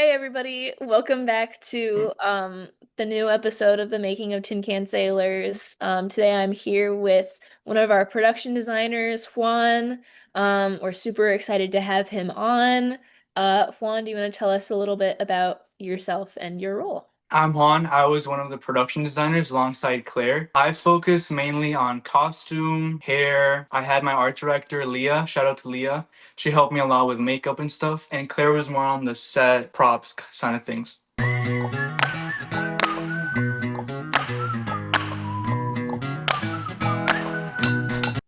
Hi, everybody. Welcome back to the new episode of the Making of Tin Can Sailors. Today I'm here with one of our production designers, Juan. We're super excited to have him on. Juan, do you want to tell us a little bit about yourself and your role? I'm Juan. I was one of the production designers alongside Claire. I focus mainly on costume, hair. I had my art director, Leah. Shout out to Leah. She helped me a lot with makeup and stuff. And Claire was more on the set props side of things.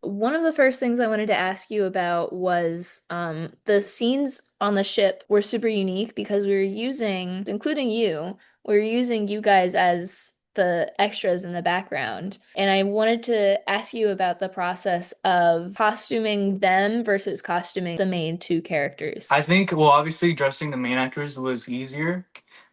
One of the first things I wanted to ask you about was the scenes on the ship were super unique because we were using, including you, we were using you guys as the extras in the background. And I wanted to ask you about the process of costuming them versus costuming the main two characters. I think, well, obviously, dressing the main actors was easier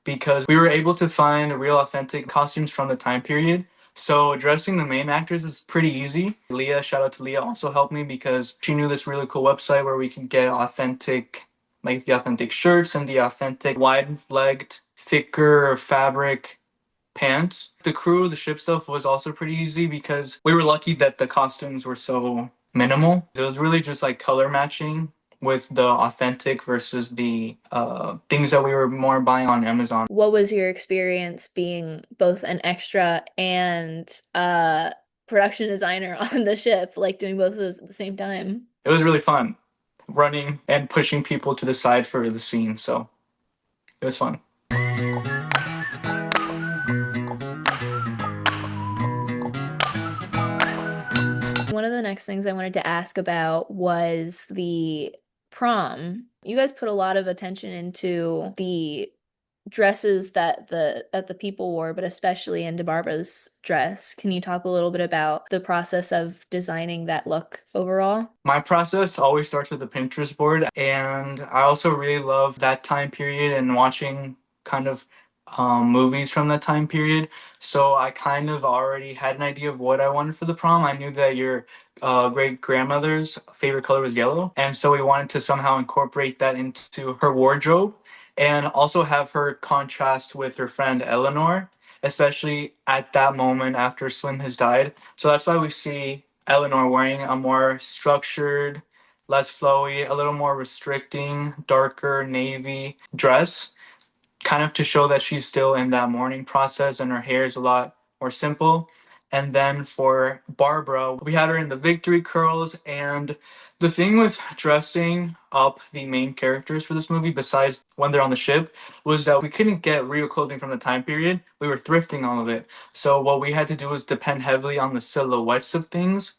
because we were able to find real authentic costumes from the time period. So dressing the main actors is pretty easy. Leah, shout out to Leah, also helped me because she knew this really cool website where we could get authentic, like the authentic shirts and the authentic wide-legged, thicker fabric pants. The crew, the ship stuff was also pretty easy because we were lucky that the costumes were so minimal. It was really just like color matching with the authentic versus the things that we were more buying on Amazon. What was your experience being both an extra and production designer on the ship, like doing both of those at the same time? It was really fun running and pushing people to the side for the scene, so it was fun. One of the next things I wanted to ask about was the prom. You guys put a lot of attention into the dresses that the people wore, but especially into Barbara's dress. Can you talk a little bit about the process of designing that look overall? My process always starts with the Pinterest board, and I also really love that time period and watching kind of movies from that time period. So I kind of already had an idea of what I wanted for the prom. I knew that your great grandmother's favorite color was yellow, and so we wanted to somehow incorporate that into her wardrobe and also have her contrast with her friend Eleanor, especially at that moment after Slim has died. So that's why we see Eleanor wearing a more structured, less flowy, a little more restricting, darker navy dress, kind of to show that she's still in that mourning process and her hair is a lot more simple. And then for Barbara, we had her in the victory curls. And the thing with dressing up the main characters for this movie, besides when they're on the ship, was that we couldn't get real clothing from the time period. We were thrifting all of it. So what we had to do was depend heavily on the silhouettes of things.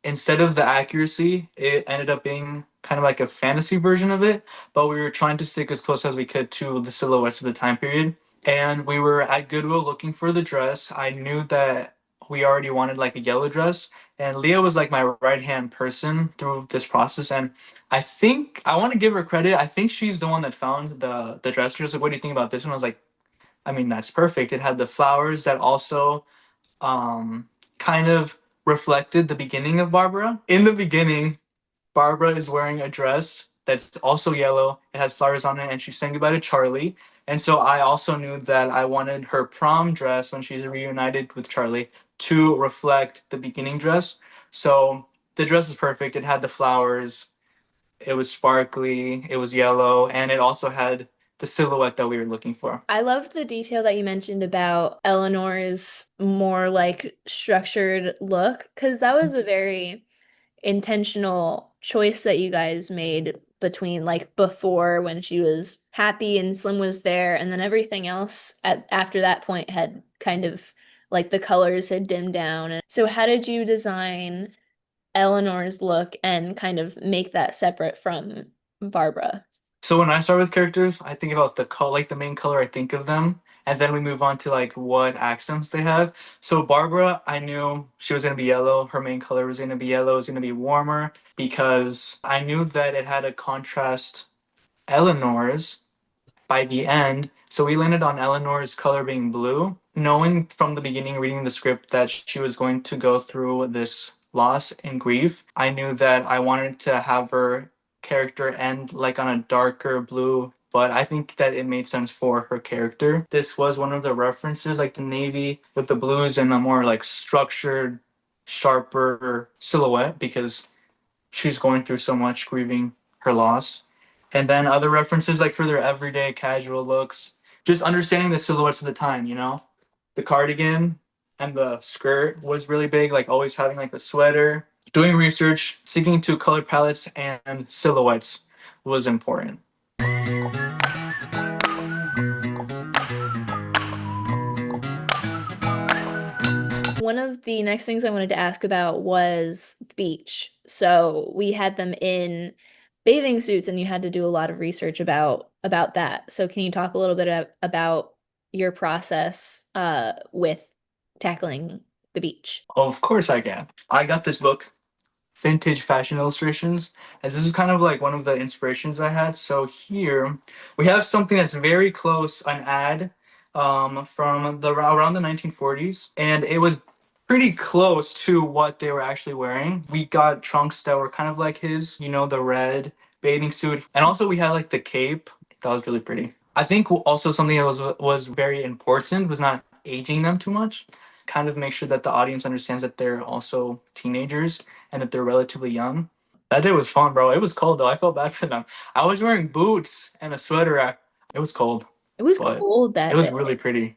Instead of the accuracy, it ended up being kind of like a fantasy version of it, but we were trying to stick as close as we could to the silhouettes of the time period. And we were at Goodwill looking for the dress. I knew that we already wanted like a yellow dress, and Leah was like my right hand person through this process. And I think I want to give her credit. I think she's the one that found the dress. She was like, "What do you think about this one?" I was like, "I mean, that's perfect." It had the flowers that also kind of reflected the beginning of Barbara. In the beginning, Barbara is wearing a dress that's also yellow. It has flowers on it, and she's saying goodbye to Charlie. And so I also knew that I wanted her prom dress when she's reunited with Charlie to reflect the beginning dress. So the dress was perfect. It had the flowers, it was sparkly, it was yellow, and it also had the silhouette that we were looking for. I love the detail that you mentioned about Eleanor's more like structured look, because that was a very intentional choice that you guys made between like before when she was happy and Slim was there, and then everything else at after that point had kind of like the colors had dimmed down. And so how did you design Eleanor's look and kind of make that separate from Barbara? So when I start with characters, I think about the color, like the main color I think of them, and then we move on to like what accents they have. So Barbara, I knew she was gonna be yellow. Her main color was gonna be yellow. It was gonna be warmer because I knew that it had a contrast Eleanor's by the end. So we landed on Eleanor's color being blue, knowing from the beginning, reading the script, that she was going to go through this loss and grief. I knew that I wanted to have her character end like on a darker blue but I think that it made sense for her character. This was one of the references, like the navy with the blues and a more like structured, sharper silhouette because she's going through so much grieving her loss. And then other references like for their everyday casual looks, just understanding the silhouettes of the time, you know? The cardigan and the skirt was really big, like always having like a sweater. Doing research, sticking to color palettes and silhouettes was important. One of the next things I wanted to ask about was the beach. So we had them in bathing suits, and you had to do a lot of research about that. So can you talk a little bit about your process with tackling the beach? Of course I can. I got this book, Vintage Fashion Illustrations, and this is kind of like one of the inspirations I had. So here we have something that's very close, an ad from the around the 1940s, and it was pretty close to what they were actually wearing. We got trunks that were kind of like his, you know, the red bathing suit, and also we had like the cape that was really pretty. I think also something that was very important was not aging them too much. Kind of make sure that the audience understands that they're also teenagers and that they're relatively young. That day was fun, bro. It was cold though. I felt bad for them. I was wearing boots and a sweater. It was cold, It was but cold it that was really day. pretty.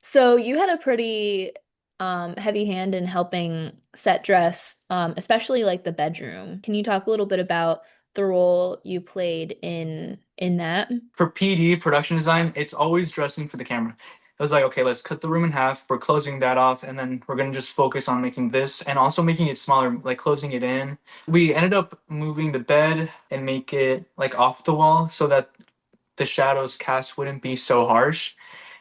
So you had a pretty heavy hand in helping set dress, especially like the bedroom. Can you talk a little bit about the role you played in that? For PD, production design, it's always dressing for the camera. It was like, okay, let's cut the room in half. We're closing that off, and then we're gonna just focus on making this and also making it smaller, like closing it in. We ended up moving the bed and make it like off the wall so that the shadows cast wouldn't be so harsh,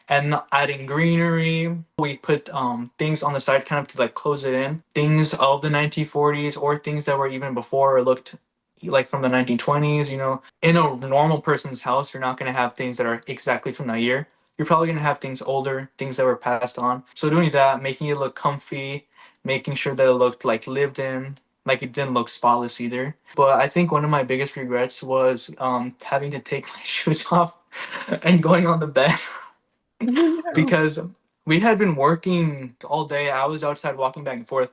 and adding greenery. We put things on the side kind of to like close it in. Things of the 1940s or things that were even before or looked like from the 1920s, you know. In a normal person's house, you're not going to have things that are exactly from that year. You're probably going to have things older, things that were passed on. So doing that, making it look comfy, making sure that it looked like lived in, like it didn't look spotless either. But I think one of my biggest regrets was having to take my shoes off and going on the bed Oh no. because we had been working all day. I was outside walking back and forth.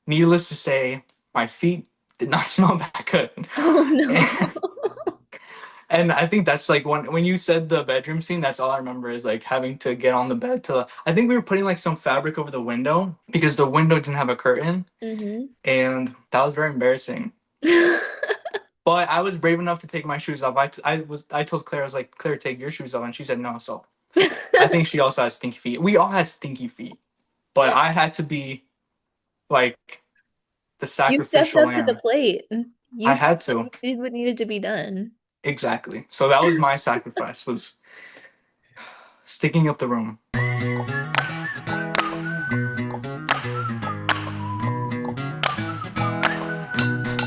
Needless to say, my feet did not smell that good. Oh And, no. and I think that's like when you said the bedroom scene, that's all I remember is like having to get on the bed to I think we were putting like some fabric over the window because the window didn't have a curtain, hmm and that was very embarrassing. But I was brave enough to take my shoes off. I told Claire, I was like, Claire, take your shoes off, and she said no. So I think she also has stinky feet. We all had stinky feet, but I had to be like the You stepped sacrificial up to the lamb. plate. I You had to. did what needed to be done. Exactly. So that was my sacrifice, was sticking up the room.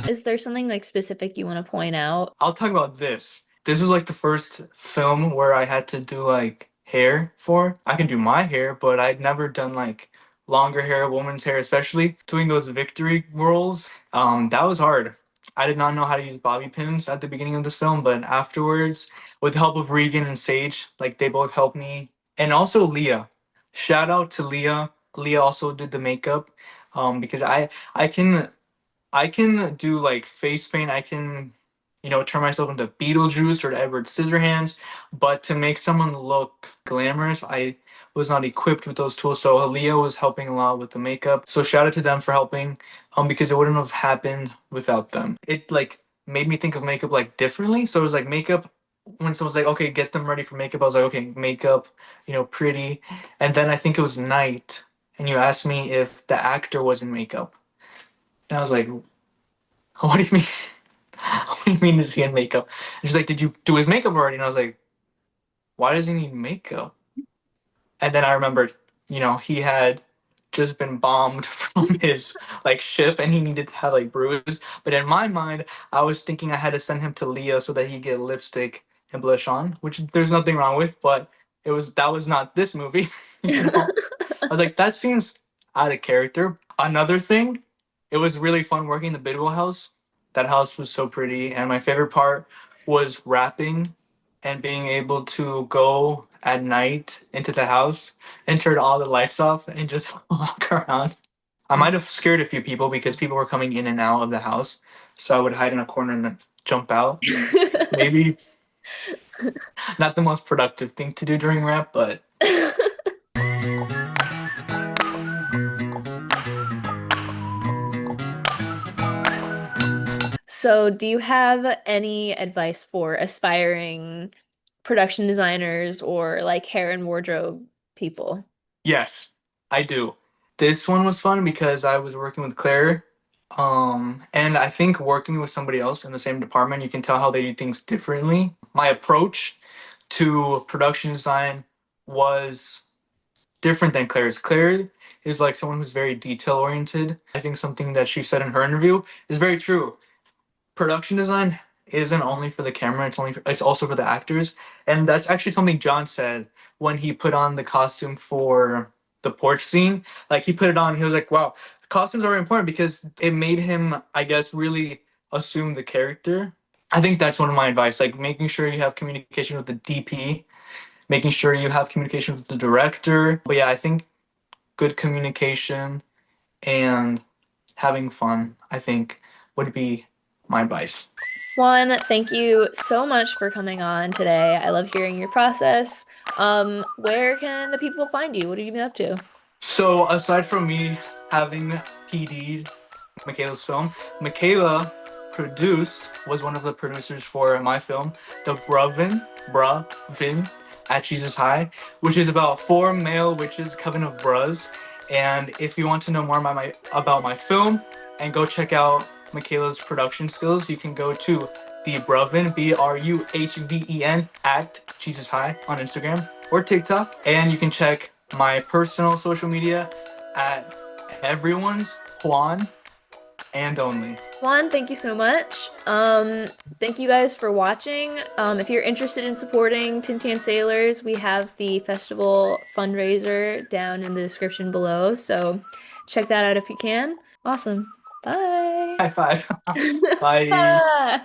Is there something like specific you want to point out? I'll talk about this. This was like the first film where I had to do like hair for. I can do my hair, but I'd never done like longer hair, woman's hair, especially doing those victory roles. That was hard. I did not know how to use bobby pins at the beginning of this film, but afterwards, with the help of Regan and Sage, like they both helped me. And also Leah. Shout out to Leah. Leah also did the makeup. Because I can I can do like face paint. I can, you know, turn myself into Beetlejuice or Edward Scissorhands. But to make someone look glamorous, I was not equipped with those tools. So Aaliyah was helping a lot with the makeup. So shout out to them for helping, because it wouldn't have happened without them. It like made me think of makeup like differently. So it was like makeup. When someone's like, okay, get them ready for makeup, I was like, okay, makeup, you know, pretty. And then I think it was night, and you asked me if the actor was in makeup. And I was like, what do you mean? What do you mean is he in makeup? And she's like, did you do his makeup already? And I was like, why does he need makeup? And then I remembered, you know, he had just been bombed from his like ship and he needed to have like bruise. But in my mind, I was thinking I had to send him to Leah so that he get lipstick and blush on, which there's nothing wrong with, but that was not this movie, you know. I was like, that seems out of character. Another thing, it was really fun working the Bidwell house. That house was so pretty, and my favorite part was rapping and being able to go at night into the house and turn all the lights off and just walk around. I might have scared a few people because people were coming in and out of the house, so I would hide in a corner and then jump out. Maybe not the most productive thing to do during rap, but So, do you have any advice for aspiring production designers or like hair and wardrobe people? yes, I do. This one was fun because I was working with Claire. And I think working with somebody else in the same department, you can tell how they do things differently. My approach to production design was different than Claire's. Claire is like someone who's very detail oriented. I think something that she said in her interview is very true. Production design isn't only for the camera, it's also for the actors. And that's actually something John said when he put on the costume for the porch scene. Like he put it on, he was like, wow, costumes are important because it made him, I guess, really assume the character. I think that's one of my advice, like making sure you have communication with the DP, making sure you have communication with the director. But yeah, I think good communication and having fun, I think, would be my advice. Juan, thank you so much for coming on today. I love hearing your process. Where can the people find you? What have you been up to? So aside from me having PD'd Michaela's film, Michaela was one of the producers for my film, The Bruvin at Jesus High, which is about four male witches, coven of brus. And if you want to know more about my film and go check out Michaela's production skills, you can go to the Bruvin, Bruhven at Jesus High on Instagram or TikTok, and you can check my personal social media at everyone's Juan and only. Juan, thank you so much. Thank you guys for watching. If you're interested in supporting Tin Can Sailors, we have the festival fundraiser down in the description below. So check that out if you can. Awesome. Bye. High five. Bye. Ah.